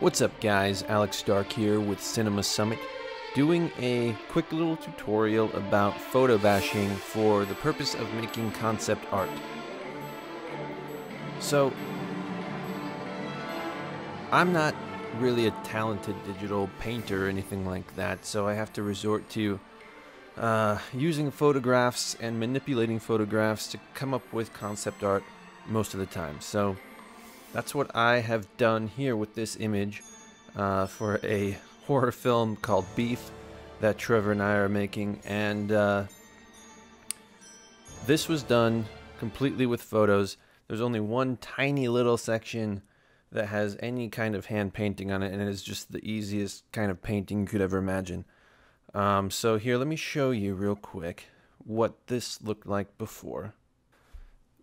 What's up guys, Alex Darke here with Cinema Summit, doing a quick little tutorial about photo bashing for the purpose of making concept art. So, I'm not really a talented digital painter or anything like that, so I have to resort to using photographs and manipulating photographs to come up with concept art most of the time. So that's what I have done here with this image for a horror film called Beef that Trevor and I are making, and this was done completely with photos. There's only one tiny little section that has any kind of hand painting on it, and it is just the easiest kind of painting you could ever imagine. So here, let me show you real quick what this looked like before.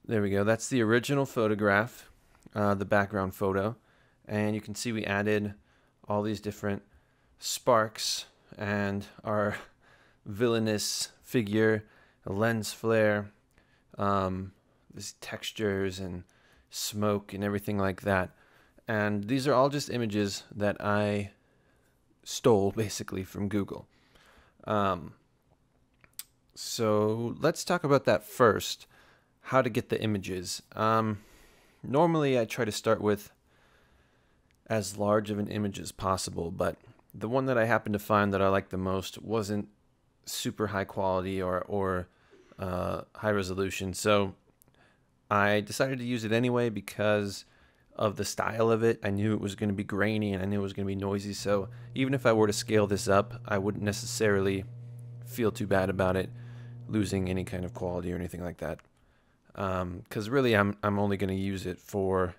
There we go. That's the original photograph, the background photo, and you can see we added all these different sparks and our villainous figure, a lens flare, these textures and smoke and everything like that. And these are all just images that I stole basically from Google. So let's talk about that first, how to get the images. Normally I try to start with as large of an image as possible, but the one that I happened to find that I liked the most wasn't super high quality or high resolution, so I decided to use it anyway because of the style of it. I knew it was going to be grainy and I knew it was going to be noisy, so even if I were to scale this up, I wouldn't necessarily feel too bad about it losing any kind of quality or anything like that. Because really I'm only going to use it for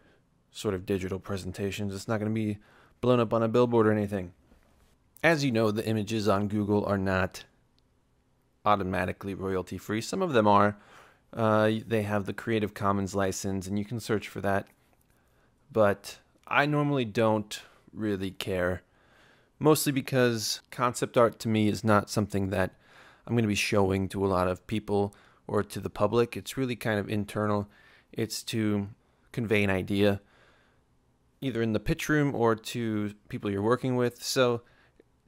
sort of digital presentations. It's not going to be blown up on a billboard or anything. As you know, the images on Google are not automatically royalty free. Some of them are. They have the Creative Commons license and you can search for that. But I normally don't really care. Mostly because concept art to me is not something that I'm going to be showing to a lot of people or to the public. It's really kind of internal. It's to convey an idea, either in the pitch room or to people you're working with. So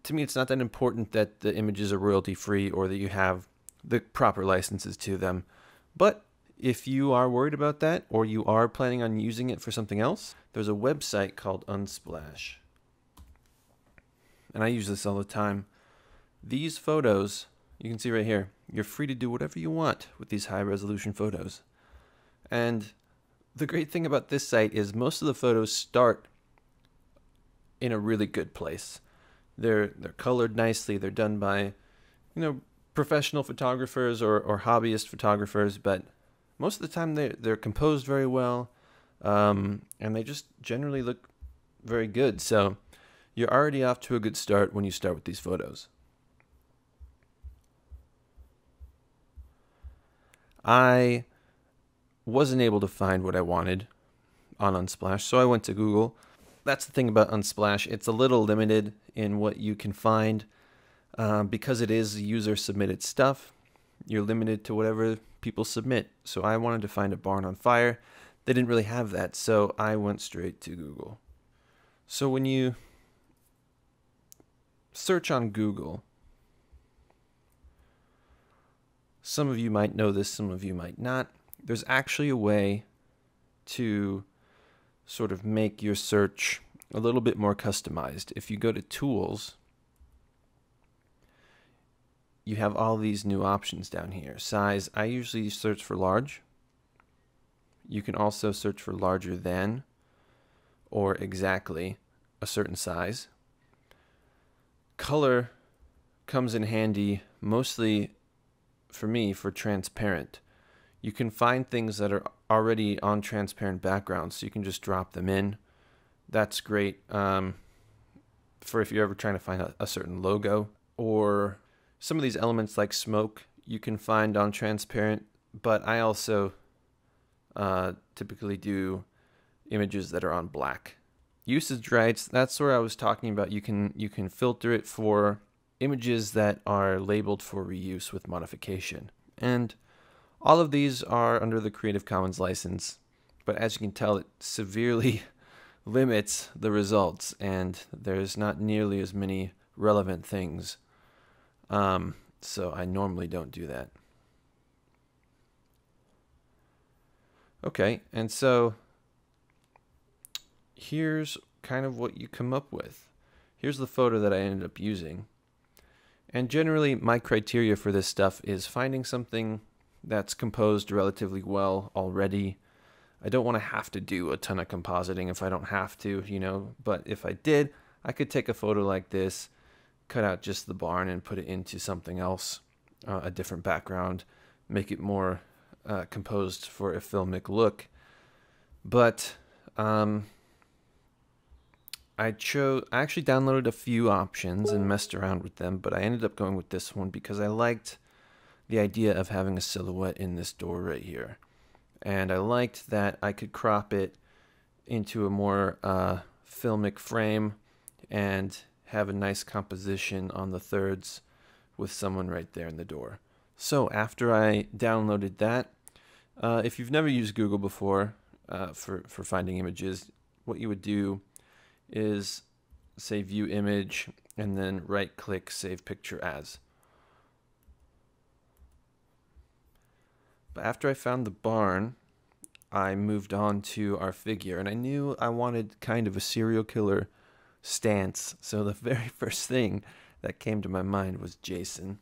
to me, it's not that important that the images are royalty free or that you have the proper licenses to them. But if you are worried about that, or you are planning on using it for something else, there's a website called Unsplash. And I use this all the time. These photos, you can see right here, you're free to do whatever you want with these high resolution photos. And the great thing about this site is most of the photos start in a really good place. They're colored nicely. They're done by, professional photographers or hobbyist photographers, but most of the time they're composed very well, and they just generally look very good. So you're already off to a good start when you start with these photos. I wasn't able to find what I wanted on Unsplash, so I went to Google. That's the thing about Unsplash. It's a little limited in what you can find because it is user-submitted stuff. You're limited to whatever people submit. So I wanted to find a barn on fire. They didn't really have that, so I went straight to Google. So when you search on Google, some of you might know this, some of you might not. There's actually a way to sort of make your search a little bit more customized. If you go to Tools, you have all these new options down here. Size, I usually search for large. You can also search for larger than or exactly a certain size. Color comes in handy mostly for me for transparent. You can find things that are already on transparent backgrounds, so you can just drop them in. That's great for if you're ever trying to find a certain logo, or some of these elements like smoke you can find on transparent, but I also typically do images that are on black. Usage rights, that's where I was talking about. You can filter it for images that are labeled for reuse with modification. And all of these are under the Creative Commons license, but as you can tell, it severely limits the results, and there's not nearly as many relevant things. So I normally don't do that. Okay, and so here's kind of what you come up with. Here's the photo that I ended up using. And generally, my criteria for this stuff is finding something that's composed relatively well already. I don't want to have to do a ton of compositing if I don't have to, but if I did, I could take a photo like this, cut out just the barn and put it into something else, a different background, make it more composed for a filmic look. But I actually downloaded a few options and messed around with them, but I ended up going with this one because I liked the idea of having a silhouette in this door right here. And I liked that I could crop it into a more filmic frame and have a nice composition on the thirds with someone right there in the door. So after I downloaded that, if you've never used Google before for finding images, what you would do is say view image and then right click save picture as. But after I found the barn, I moved on to our figure, and I knew I wanted kind of a serial killer stance, so the very first thing that came to my mind was Jason.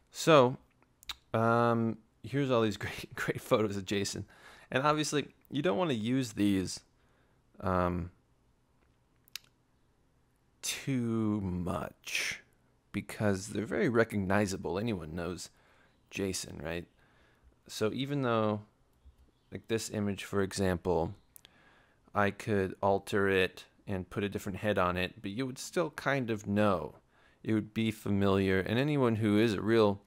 So, here's all these great photos of Jason, and obviously you don't want to use these too much because they're very recognizable. Anyone knows Jason, right? So even though, like this image, for example, I could alter it and put a different head on it, but you would still kind of know. It would be familiar, and anyone who is a real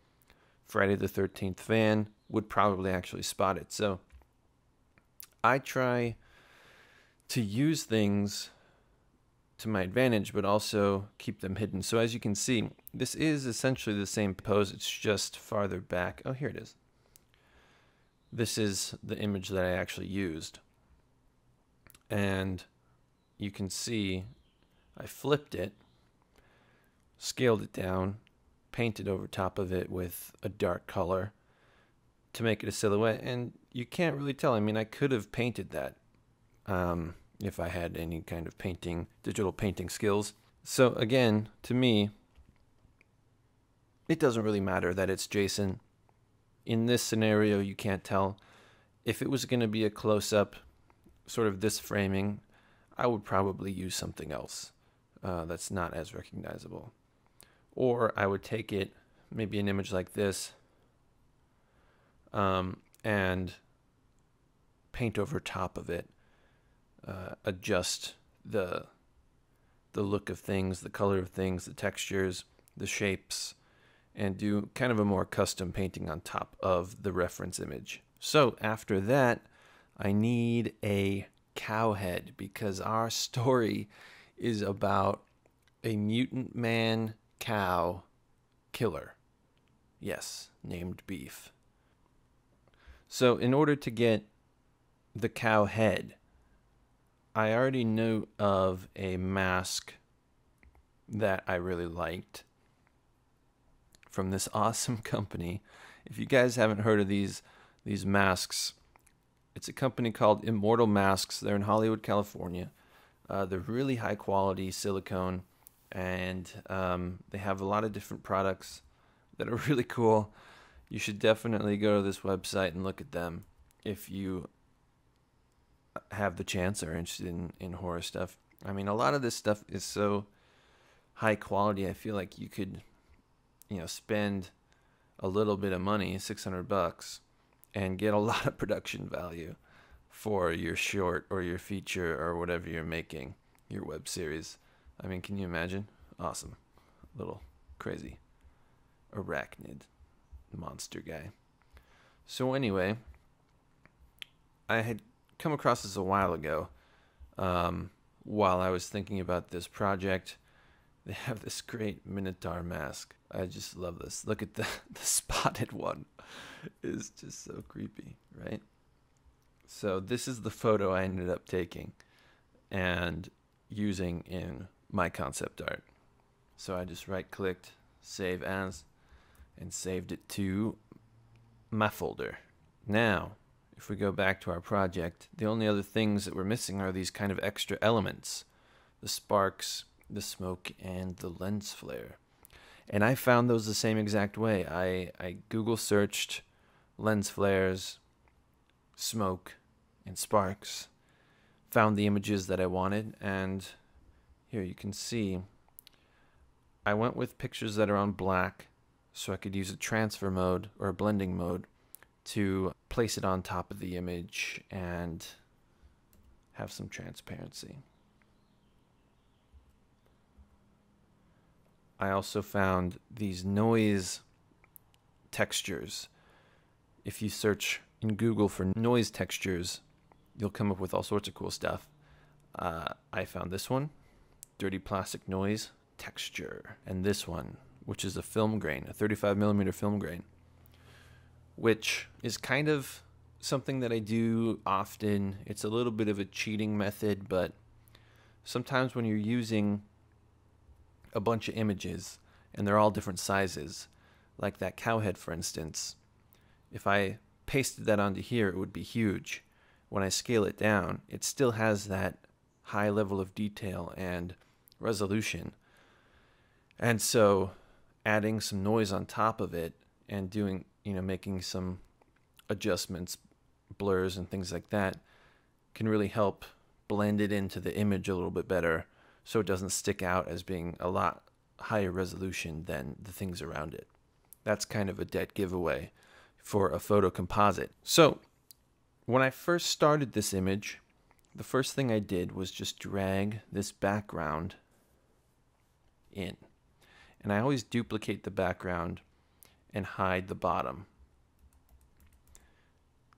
Friday the 13th fan would probably actually spot it. So I try to use things to my advantage, but also keep them hidden. So as you can see, this is essentially the same pose. It's just farther back. Oh, here it is. This is the image that I actually used. And you can see I flipped it, scaled it down, painted over top of it with a dark color to make it a silhouette. And you can't really tell. I mean, I could have painted that if I had any kind of digital painting skills. So again, to me, it doesn't really matter that it's Jason. In this scenario, you can't tell. If it was going to be a close-up, sort of this framing, I would probably use something else that's not as recognizable. Or I would take it, maybe an image like this, and paint over top of it. Adjust the look of things, the color of things, the textures, the shapes, and do kind of a more custom painting on top of the reference image. So after that, I need a cow head because our story is about a mutant man cow killer. Yes, named Beef. So in order to get the cow head, I already knew of a mask that I really liked from this awesome company. If you guys haven't heard of these masks, it's a company called Immortal Masks. They're in Hollywood, California. They're really high quality silicone, and they have a lot of different products that are really cool. You should definitely go to this website and look at them if you have the chance or are interested in horror stuff. I mean, a lot of this stuff is so high quality. I feel like you could, spend a little bit of money, $600, and get a lot of production value for your short or your feature or whatever you're making, your web series. I mean, can you imagine? Awesome. Little crazy arachnid monster guy. So anyway, I had come across this a while ago while I was thinking about this project. They have this great Minotaur mask. I just love this. Look at the spotted one. It's just so creepy, right? So this is the photo I ended up taking and using in my concept art. So I just right-clicked, save as, and saved it to my folder. Now, if we go back to our project, the only other things that we're missing are these kind of extra elements. The sparks, the smoke, and the lens flare. And I found those the same exact way. I Google searched lens flares, smoke, and sparks, found the images that I wanted, and here you can see I went with pictures that are on black so I could use a transfer mode or a blending mode to place it on top of the image and have some transparency. I also found these noise textures. If you search in Google for noise textures, you'll come up with all sorts of cool stuff. I found this one, dirty plastic noise texture, and this one, which is a film grain, a 35mm film grain, which is kind of something that I do often. It's a little bit of a cheating method, but sometimes when you're using a bunch of images and they're all different sizes, like that cow head for instance, if I pasted that onto here, it would be huge. When I scale it down, it still has that high level of detail and resolution. And so adding some noise on top of it and doing, making some adjustments, blurs and things like that can really help blend it into the image a little bit better so it doesn't stick out as being a lot higher resolution than the things around it. That's kind of a dead giveaway for a photo composite. So when I first started this image, the first thing I did was just drag this background in. And I always duplicate the background and hide the bottom.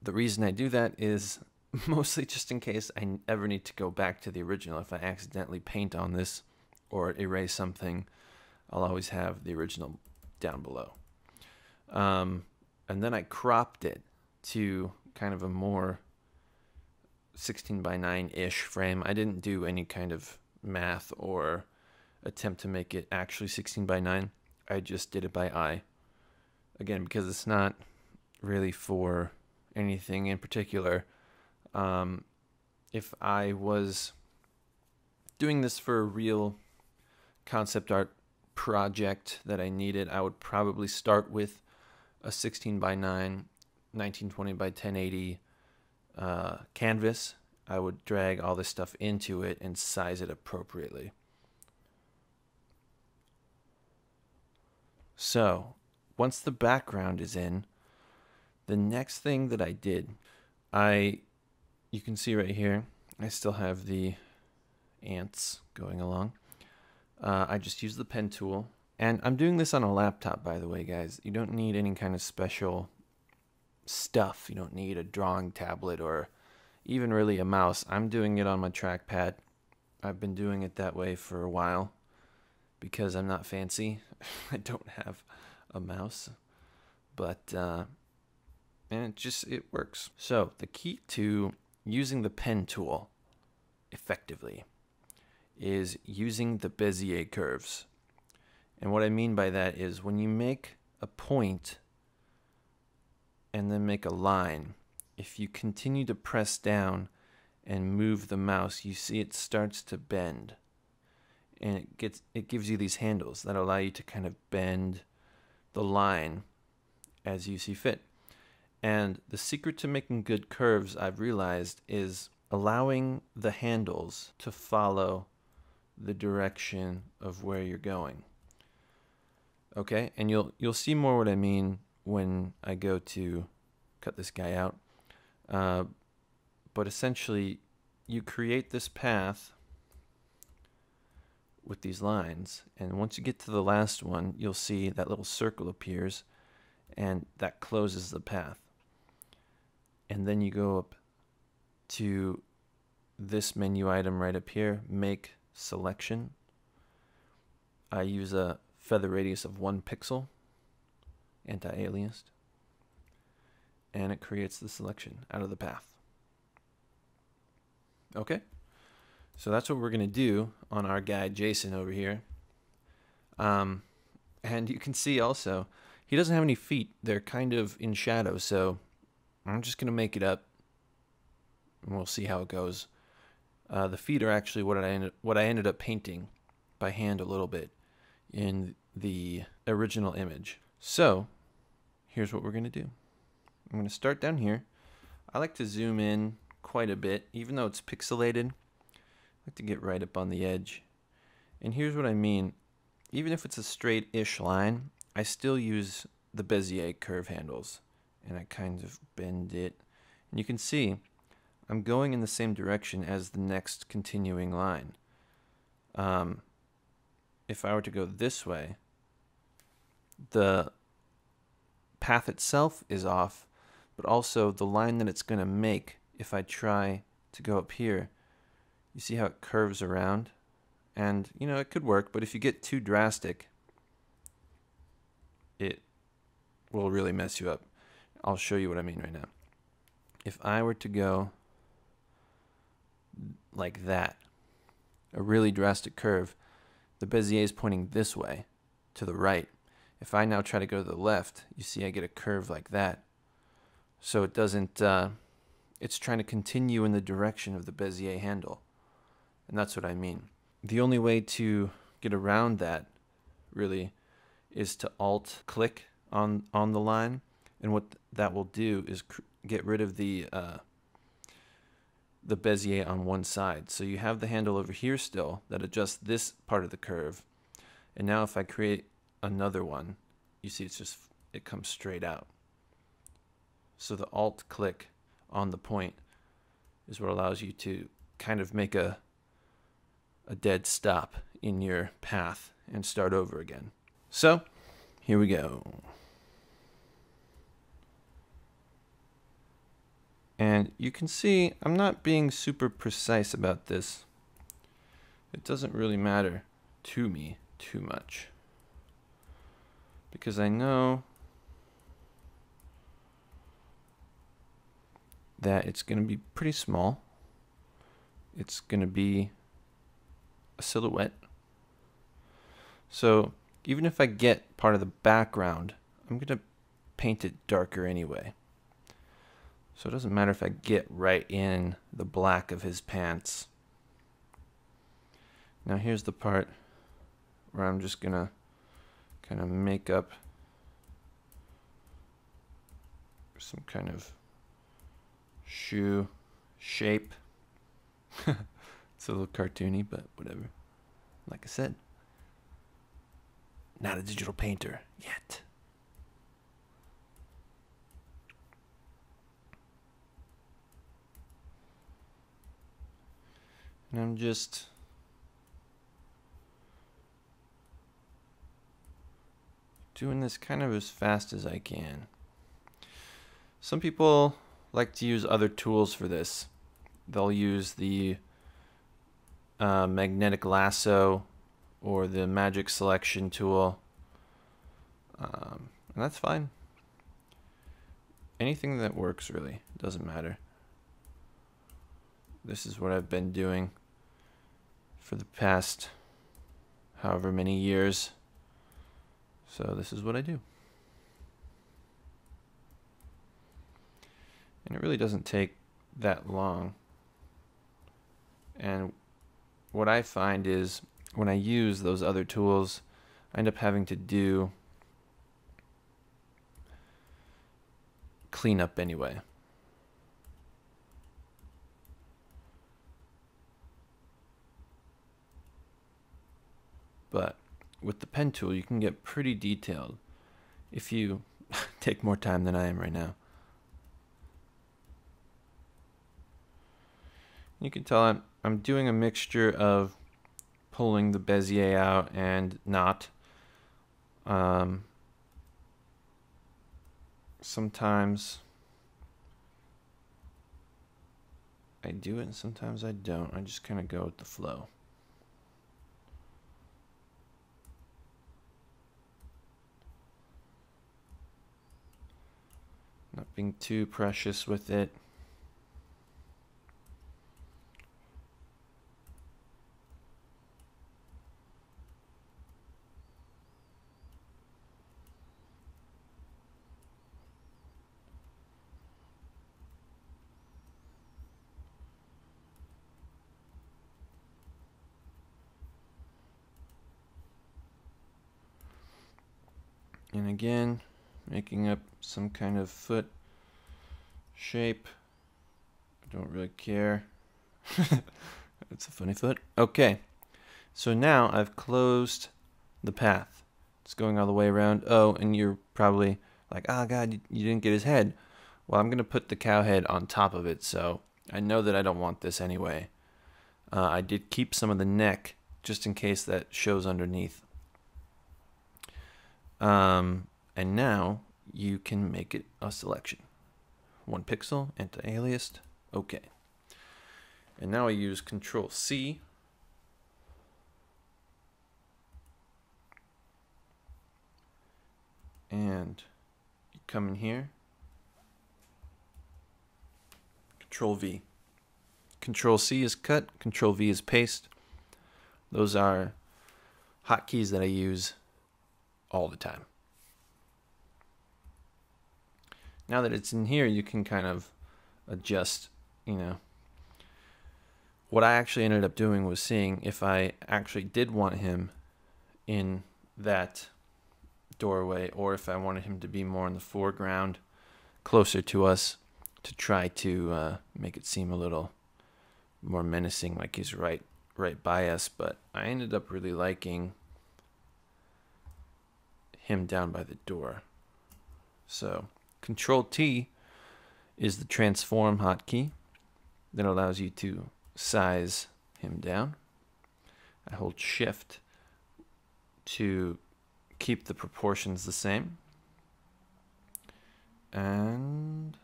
The reason I do that is mostly just in case I ever need to go back to the original. If I accidentally paint on this or erase something, I'll always have the original down below. And then I cropped it to kind of a more 16:9-ish frame. I didn't do any kind of math or attempt to make it actually 16:9. I just did it by eye. Again, because it's not really for anything in particular. If I was doing this for a real concept art project that I needed, I would probably start with a 16:9, 1920x1080 canvas. I would drag all this stuff into it and size it appropriately. So once the background is in, the next thing that I did, you can see right here, I still have the ants going along. I just use the pen tool. And I'm doing this on a laptop, by the way, guys. You don't need any kind of special stuff. You don't need a drawing tablet or even really a mouse. I'm doing it on my trackpad. I've been doing it that way for a while because I'm not fancy. I don't have a mouse. But, and it works. So the key to using the pen tool effectively is using the Bezier curves. And what I mean by that is when you make a point and then make a line, if you continue to press down and move the mouse, you see it starts to bend. And it gives you these handles that allow you to kind of bend the line as you see fit. And the secret to making good curves, I've realized, is allowing the handles to follow the direction of where you're going. Okay, and you'll see more what I mean when I go to cut this guy out. But essentially, you create this path with these lines, and once you get to the last one, you'll see that little circle appears, and that closes the path. And then you go up to this menu item right up here, Make Selection. I use a feather radius of 1 pixel, anti-aliased, and it creates the selection out of the path. Okay, so that's what we're going to do on our guy Jason over here. And you can see also, he doesn't have any feet. They're kind of in shadow, so I'm just going to make it up, and we'll see how it goes. The feet are actually what I ended up painting by hand a little bit in the original image. So here's what we're going to do. I'm going to start down here. I like to zoom in quite a bit, even though it's pixelated. I like to get right up on the edge. And here's what I mean. Even if it's a straight-ish line, I still use the Bezier curve handles, and I kind of bend it. And you can see I'm going in the same direction as the next continuing line. If I were to go this way, the path itself is off, but also the line that it's going to make if I try to go up here. You see how it curves around? And, you know, it could work, but if you get too drastic, it will really mess you up. I'll show you what I mean right now. If I were to go like that, a really drastic curve, the Bezier is pointing this way, to the right. If I now try to go to the left, you see I get a curve like that. So it doesn't, it's trying to continue in the direction of the Bezier handle. And that's what I mean. The only way to get around that, really, is to Alt-click on the line. And what that will do is get rid of the Bezier on one side. So you have the handle over here still that adjusts this part of the curve. And now if I create another one, you see it comes straight out. So the Alt-click on the point is what allows you to kind of make a dead stop in your path and start over again. So here we go. And you can see I'm not being super precise about this. It doesn't really matter to me too much, because I know that it's going to be pretty small. It's going to be a silhouette. So even if I get part of the background, I'm going to paint it darker anyway. So it doesn't matter if I get right in the black of his pants. Now here's the part where I'm just going to kind of make up some kind of shoe shape. It's a little cartoony, but whatever. Like I said, not a digital painter yet. And I'm just doing this kind of as fast as I can. Some people like to use other tools for this. They'll use the magnetic lasso or the magic selection tool. And that's fine. Anything that works, really. Doesn't matter. This is what I've been doing for the past however many years. So this is what I do. And it really doesn't take that long. And what I find is when I use those other tools, I end up having to do cleanup anyway. But with the pen tool, you can get pretty detailed if you take more time than I am right now. You can tell I'm doing a mixture of pulling the Bezier out and not. Sometimes I do it and sometimes I don't. I just kind of go with the flow. being too precious with it. And again, making up some kind of foot shape. I don't really care. It's a funny foot. Okay, so now I've closed the path. It's going all the way around. Oh, and you're probably like, oh God, you didn't get his head. Well, I'm going to put the cow head on top of it, so I know that I don't want this anyway. I did keep some of the neck just in case that shows underneath. And now you can make it a selection. 1 pixel, anti-aliased, okay. And now I use Control C. And you come in here, Control V. Control C is cut, Control V is paste. Those are hotkeys that I use all the time. Now that it's in here, you can kind of adjust, you know. What I actually ended up doing was seeing if I actually did want him in that doorway or if I wanted him to be more in the foreground, closer to us, to try to make it seem a little more menacing, like he's right by us. But I ended up really liking him down by the door. So Control T is the transform hotkey that allows you to size him down. I hold Shift to keep the proportions the same. And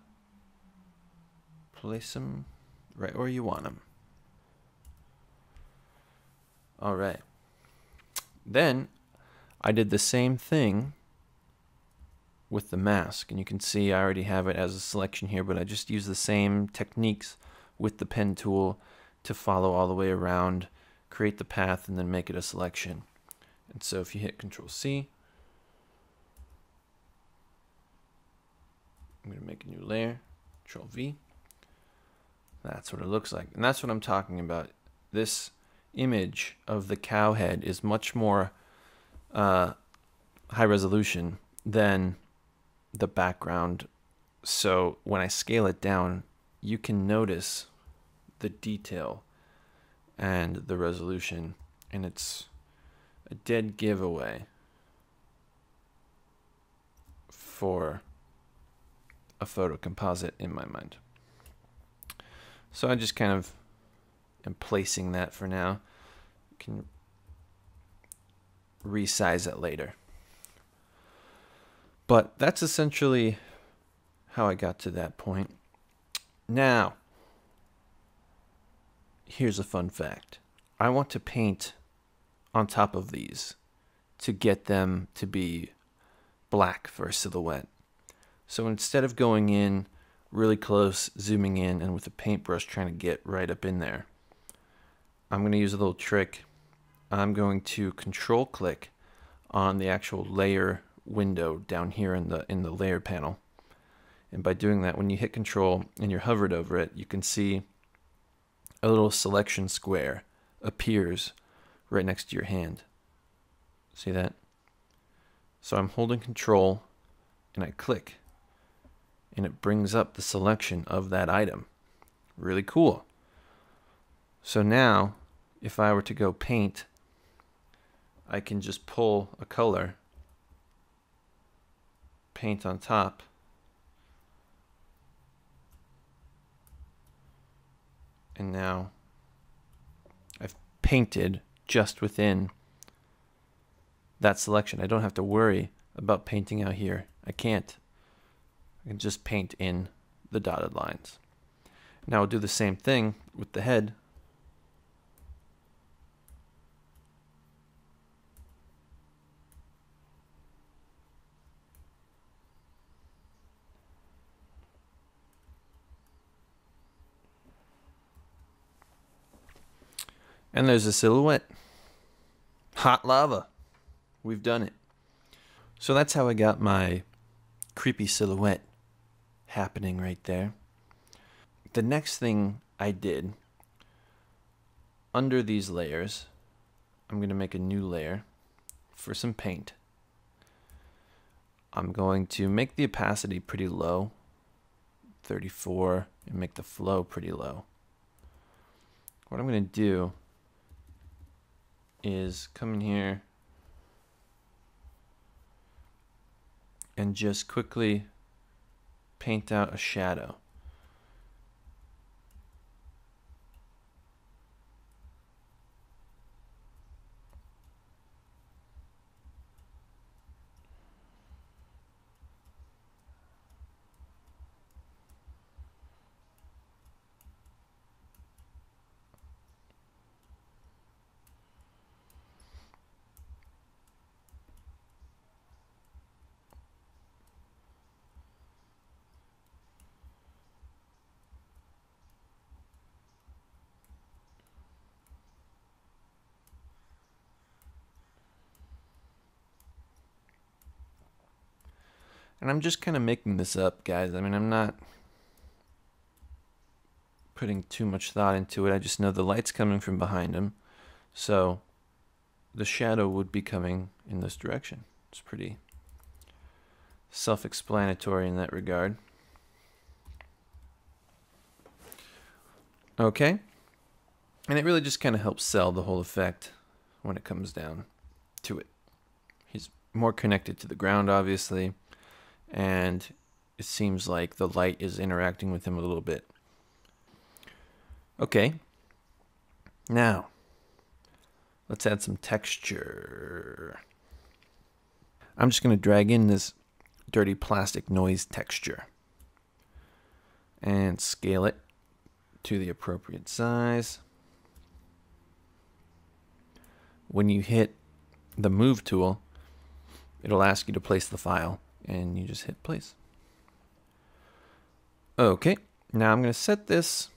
place him right where you want him. All right. Then I did the same thing with the mask, and you can see I already have it as a selection here, but I just use the same techniques with the pen tool to follow all the way around, create the path, and then make it a selection. And so if you hit Control C, I'm going to make a new layer, Control V. That's what it looks like, and that's what I'm talking about. This image of the cow head is much more high resolution than the background, so when I scale it down, you can notice the detail and the resolution, and it's a dead giveaway for a photo composite in my mind. So I just kind of am placing that for now. You can resize it later. But that's essentially how I got to that point. Now, here's a fun fact. I want to paint on top of these to get them to be black for a silhouette. So instead of going in really close, zooming in, and with a paintbrush trying to get right up in there, I'm going to use a little trick. I'm going to control click on the actual layer window down here in the layer panel. And by doing that, when you hit control and you're hovered over it, you can see a little selection square appears right next to your hand. See that? So I'm holding control and I click, and it brings up the selection of that item. Really cool. So now if I were to go paint, I can just pull a color, paint on top, and now I've painted just within that selection. I don't have to worry about painting out here. I can't. I can just paint in the dotted lines. Now I'll do the same thing with the head. And there's a silhouette. Hot lava. We've done it. So that's how I got my creepy silhouette happening right there. The next thing I did, under these layers, I'm going to make a new layer for some paint. I'm going to make the opacity pretty low, 34, and make the flow pretty low. What I'm going to do is come in here and just quickly paint out a shadow. And I'm just kind of making this up, guys. I mean, I'm not putting too much thought into it. I just know the light's coming from behind him, so the shadow would be coming in this direction. It's pretty self-explanatory in that regard. Okay. And it really just kind of helps sell the whole effect when it comes down to it. He's more connected to the ground, obviously, and it seems like the light is interacting with him a little bit. Okay. Now, let's add some texture. I'm just going to drag in this dirty plastic noise texture and scale it to the appropriate size. When you hit the move tool, it'll ask you to place the file, and you just hit place. Okay, now I'm going to set this.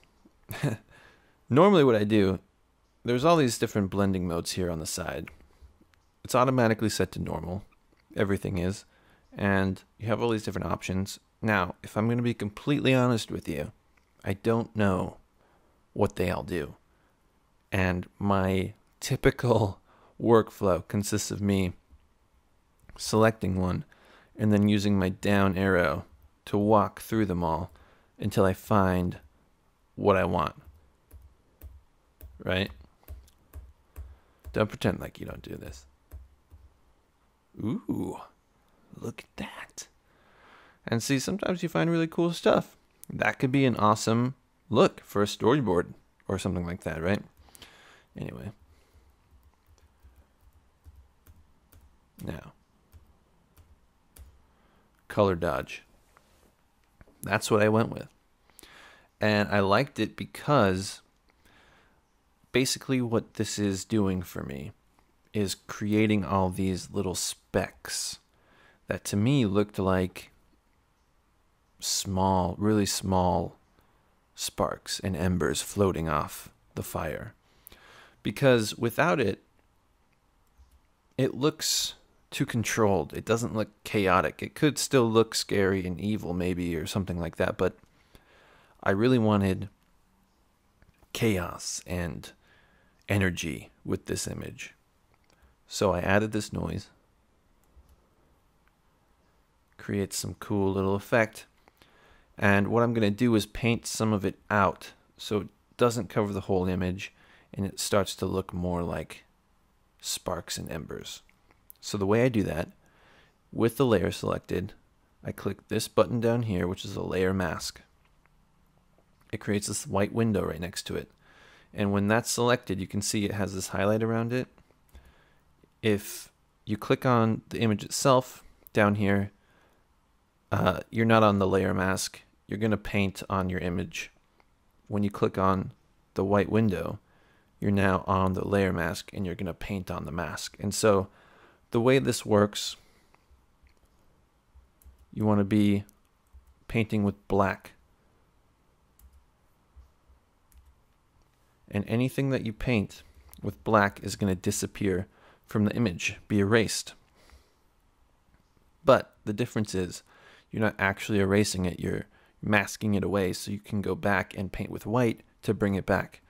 Normally what I do, there's all these different blending modes here on the side. It's automatically set to normal. Everything is. And you have all these different options. Now, if I'm going to be completely honest with you, I don't know what they all do. And my typical workflow consists of me selecting one and then using my down arrow to walk through them all until I find what I want. Right? Don't pretend like you don't do this. Ooh, look at that. And see, sometimes you find really cool stuff. That could be an awesome look for a storyboard or something like that, right? Anyway. Now, color dodge. That's what I went with. And I liked it because basically what this is doing for me is creating all these little specks that to me looked like small, really small sparks and embers floating off the fire. Because without it, it looks too controlled. It doesn't look chaotic. It could still look scary and evil maybe or something like that, but I really wanted chaos and energy with this image. So I added this noise. Creates some cool little effect. And what I'm going to do is paint some of it out so it doesn't cover the whole image and it starts to look more like sparks and embers. So the way I do that, with the layer selected, I click this button down here, which is a layer mask. It creates this white window right next to it. And when that's selected, you can see it has this highlight around it. If you click on the image itself down here, you're not on the layer mask. You're going to paint on your image. When you click on the white window, you're now on the layer mask and you're going to paint on the mask. And so the way this works, you want to be painting with black. And anything that you paint with black is going to disappear from the image, be erased. But the difference is you're not actually erasing it, you're masking it away so you can go back and paint with white to bring it back.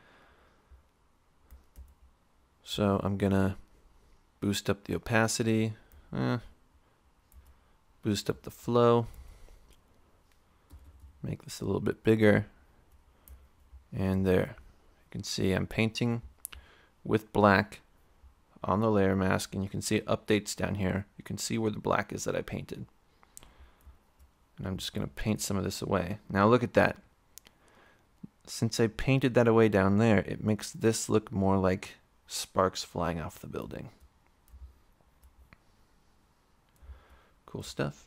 So I'm going to boost up the opacity, boost up the flow, make this a little bit bigger, and there. You can see I'm painting with black on the layer mask, and you can see it updates down here. You can see where the black is that I painted. And I'm just going to paint some of this away. Now look at that. Since I painted that away down there, it makes this look more like sparks flying off the building. Cool stuff.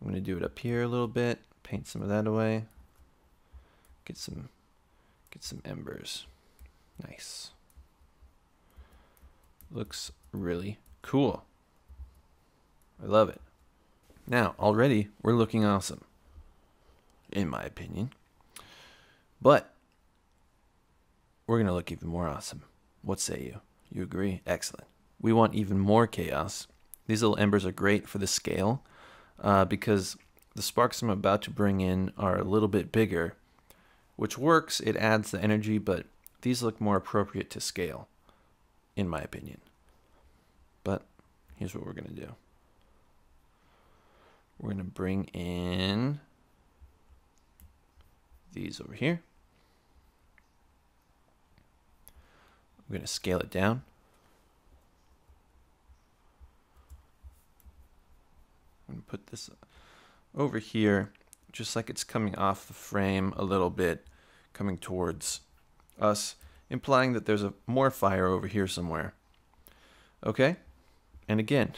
I'm going to do it up here a little bit, paint some of that away. Get some embers. Nice. Looks really cool. I love it. Now, already we're looking awesome, in my opinion. But we're going to look even more awesome. What say you? You agree? Excellent. We want even more chaos. These little embers are great for the scale because the sparks I'm about to bring in are a little bit bigger, which works. It adds the energy, but these look more appropriate to scale, in my opinion. But here's what we're going to do. We're going to bring in these over here. We're going to scale it down. I'm going to put this over here, just like it's coming off the frame a little bit, coming towards us, implying that there's more fire over here somewhere. Okay? And again,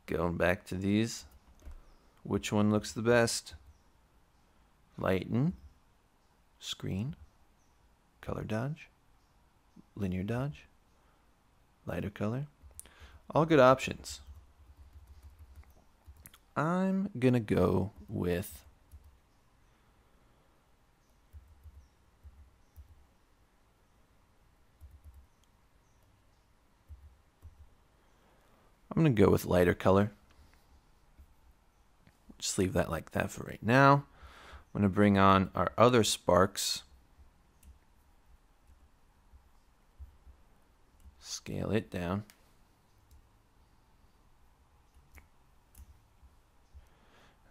going back to these, which one looks the best? Lighten, screen, color dodge, linear dodge, lighter color. All good options. I'm gonna go with lighter color. Just leave that like that for right now. I'm going to bring on our other sparks. Scale it down.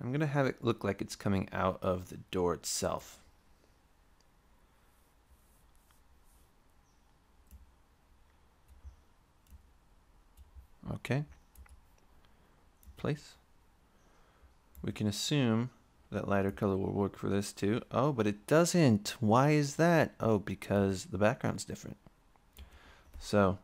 I'm going to have it look like it's coming out of the door itself. Okay. Place. We can assume that lighter color will work for this too. Oh, but it doesn't. Why is that? Oh, because the background's different. So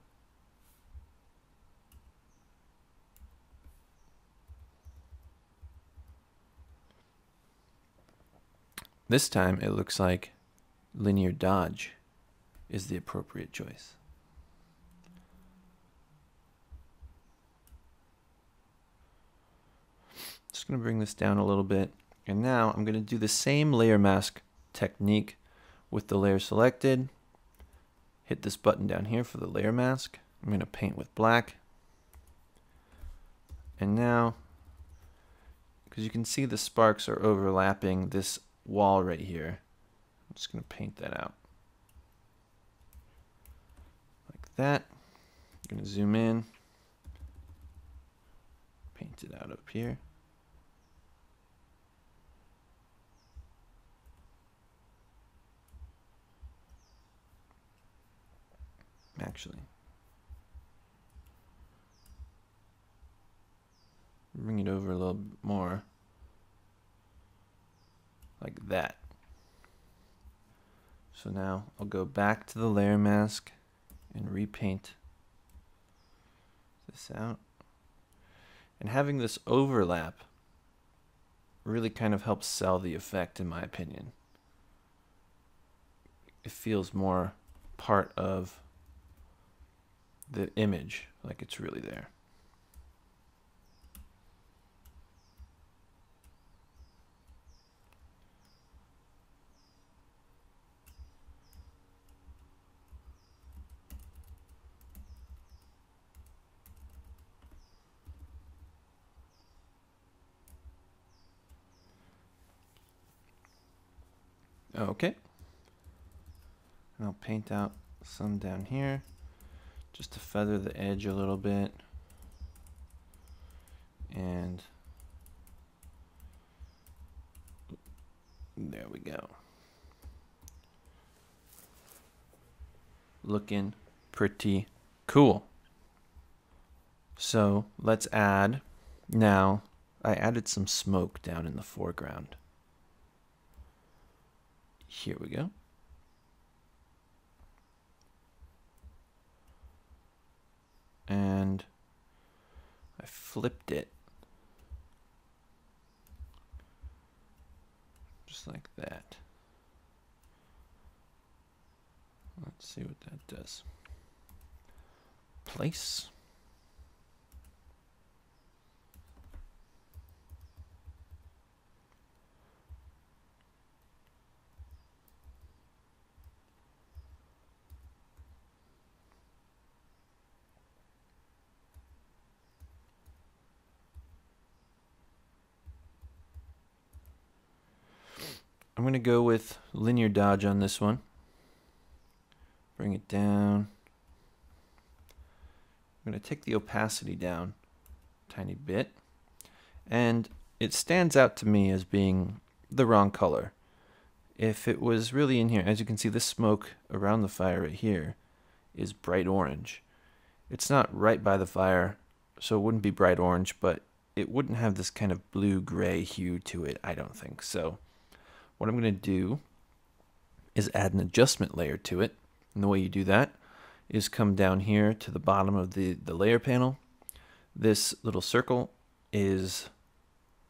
this time it looks like linear dodge is the appropriate choice. Just going to bring this down a little bit. And now I'm going to do the same layer mask technique with the layer selected. Hit this button down here for the layer mask. I'm going to paint with black. And now, because you can see the sparks are overlapping this wall right here, I'm just going to paint that out. Like that. I'm going to zoom in. Paint it out up here. Actually, bring it over a little bit more, like that. So now I'll go back to the layer mask and repaint this out. And having this overlap really kind of helps sell the effect, in my opinion. It feels more part of the image, like it's really there. Okay. And I'll paint out some down here just to feather the edge a little bit. And there we go. Looking pretty cool. So let's add, now I added some smoke down in the foreground. Here we go. And I flipped it just like that. Let's see what that does. Place. I'm going to go with linear dodge on this one. Bring it down. I'm going to take the opacity down a tiny bit. And it stands out to me as being the wrong color. If it was really in here, as you can see, this smoke around the fire right here is bright orange. It's not right by the fire, so it wouldn't be bright orange, but it wouldn't have this kind of blue-gray hue to it, I don't think. So what I'm going to do is add an adjustment layer to it. And the way you do that is come down here to the bottom of the layer panel. This little circle is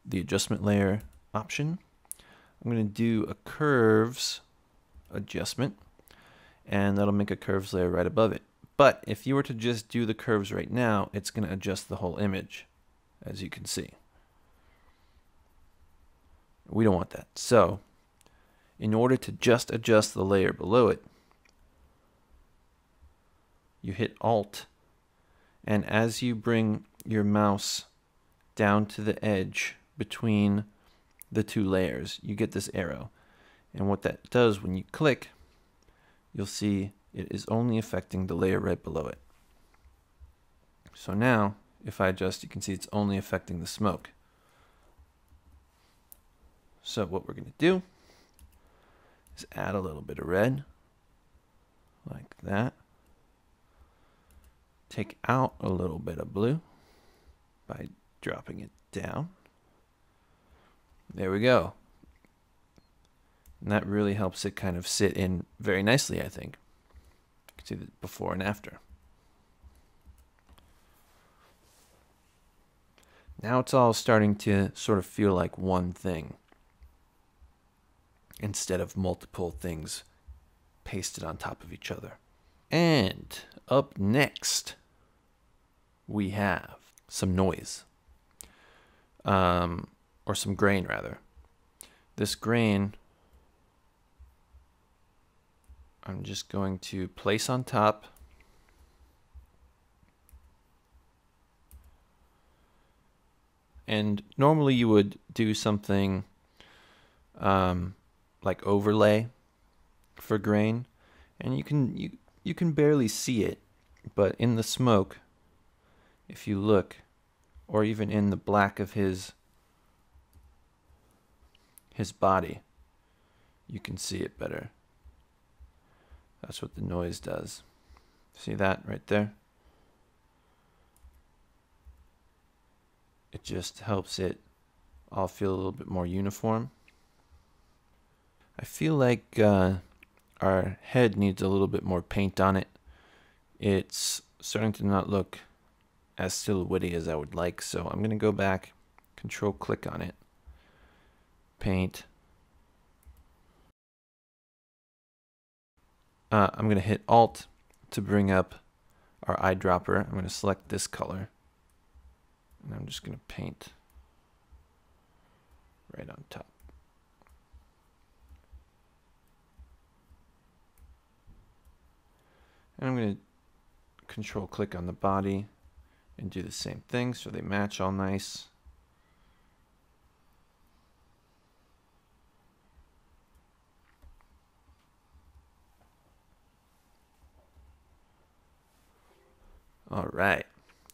the adjustment layer option. I'm going to do a curves adjustment, and that'll make a curves layer right above it. But if you were to just do the curves right now, it's going to adjust the whole image, as you can see. We don't want that. So in order to just adjust the layer below it, you hit Alt, and as you bring your mouse down to the edge between the two layers, you get this arrow. And what that does, when you click, you'll see it is only affecting the layer right below it. So now, if I adjust, you can see it's only affecting the smoke. So what we're going to do is add a little bit of red, like that. Take out a little bit of blue by dropping it down. There we go. And that really helps it kind of sit in very nicely, I think. You can see the before and after. Now it's all starting to sort of feel like one thing instead of multiple things pasted on top of each other. And up next, we have some noise, or some grain rather. This grain, I'm just going to place on top. And normally you would do something like overlay for grain, and you can barely see it, but in the smoke, if you look, or even in the black of his body, you can see it better. That's what the noise does. See that right there? It just helps it all feel a little bit more uniform. I feel like our head needs a little bit more paint on it. It's starting to not look as silhouetted as I would like, so I'm going to go back, control click on it, paint. I'm going to hit Alt to bring up our eyedropper. I'm going to select this color, and I'm just going to paint right on top. And I'm going to control click on the body and do the same thing so they match all nice. All right,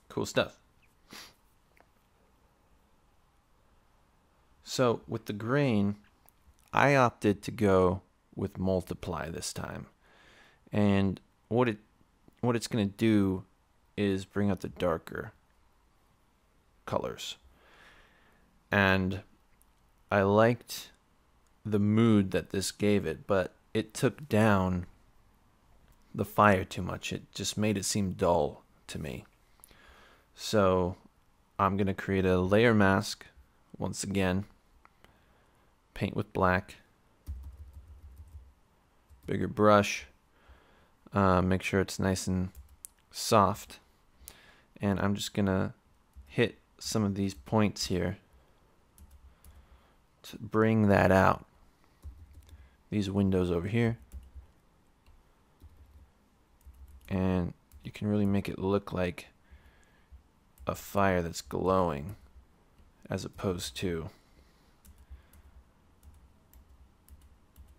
cool stuff. So with the grain, I opted to go with multiply this time. And what it's going to do is bring out the darker colors. And I liked the mood that this gave it, but it took down the fire too much. It just made it seem dull to me. So I'm going to create a layer mask once again. Paint with black. Bigger brush. Make sure it's nice and soft. And I'm just going to hit some of these points here to bring that out. These windows over here. And you can really make it look like a fire that's glowing as opposed to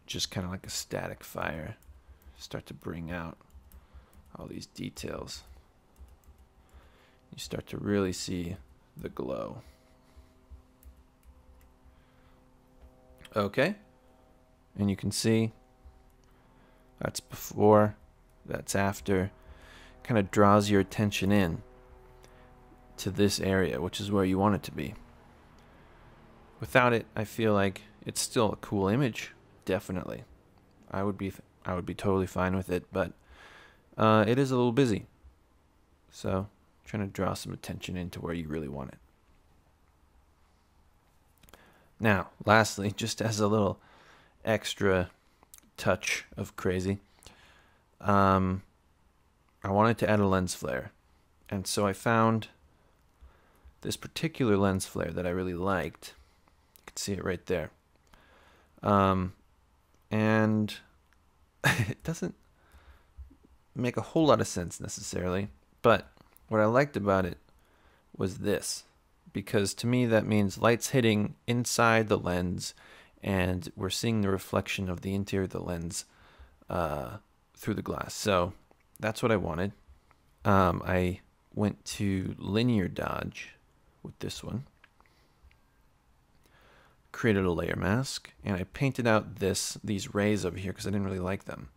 just kind of like a static fire. Start to bring out all these details. You start to really see the glow. Okay, and you can see that's before, that's after. Kind of draws your attention in to this area, which is where you want it to be. Without it, I feel like it's still a cool image, definitely. I would be totally fine with it, but it is a little busy. So, trying to draw some attention into where you really want it. Now, lastly, just as a little extra touch of crazy, I wanted to add a lens flare. And so I found this particular lens flare that I really liked. You can see it right there. And it doesn't make a whole lot of sense necessarily, but what I liked about it was this, because to me that means light's hitting inside the lens and we're seeing the reflection of the interior of the lens through the glass. So that's what I wanted. I went to linear dodge with this one, created a layer mask, and I painted out these rays over here because I didn't really like them.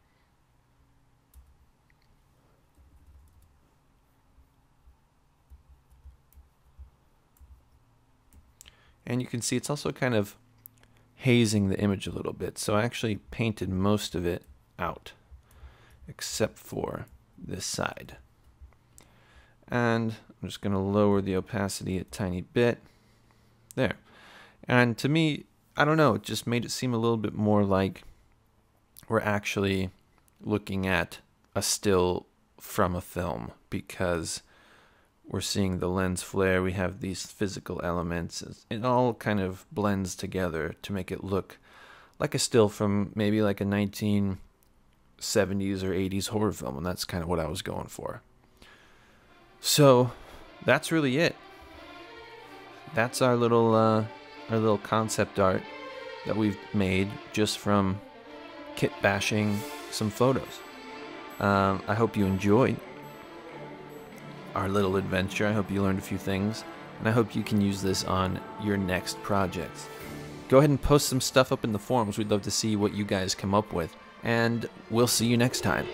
And you can see it's also kind of hazing the image a little bit. So I actually painted most of it out, except for this side. And I'm just going to lower the opacity a tiny bit. There. And to me, I don't know, it just made it seem a little bit more like we're actually looking at a still from a film, because we're seeing the lens flare, we have these physical elements. It all kind of blends together to make it look like a still from maybe like a 1970s or 80s horror film, and that's kind of what I was going for. So that's really it. That's our little concept art that we've made just from kit bashing some photos. I hope you enjoyed our little adventure. I hope you learned a few things, and I hope you can use this on your next projects. Go ahead and post some stuff up in the forums. We'd love to see what you guys come up with, and we'll see you next time.